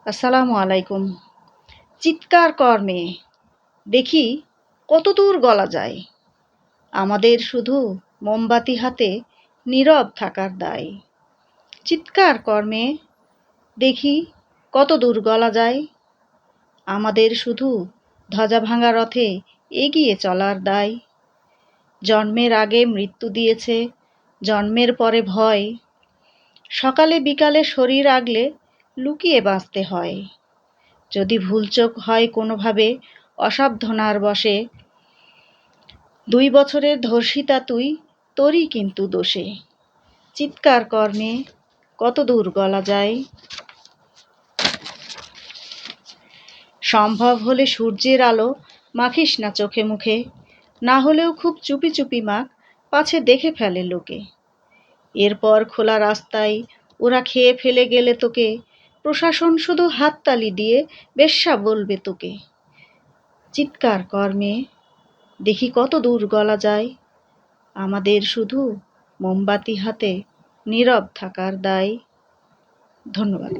আসসালামু আলাইকুম। চিৎকার কর মেয়ে, দেখি কতদূর গলা যায়। আমাদের শুধু মোমবাতি হাতে নীরব থাকার দায়। চিৎকার কর মেয়ে, দেখি কতদূর গলা যায়। আমাদের শুধু ধ্বজা ভাঙা রথে এগিয়ে চলার দায়। জন্মের আগে মৃত্যু দিয়েছে, জন্মের পরে ভয়। সকালে বিকালে শরীর আগলে লুকিয়ে বাঁচতে হয়। যদি ভুলচোক হয় কোনোভাবে অসাবধানার বশে, 2 বছরের ধর্ষিতা তুই, তোরই কিন্তু দোষে। চিৎকার কর মেয়ে, কতদূর গলা যায়। সম্ভব হলে সূর্যের আলো মাখিস না চোখে মুখে, না হলেও খুব চুপি চুপি মাখ, পাছে দেখে ফেলে লোকে। এরপর খোলা রাস্তায় ওরা খেয়ে ফেলে গেলে তোকে প্রশাসন শুধু হাততালি দিয়ে বেশ্যা বলবে তোকে। চিৎকার কর মেয়ে, দেখি কত দূর গলা যায়। আমাদের শুধু মোমবাতি হাতে নীরব থাকার দায়। ধন্যবাদ।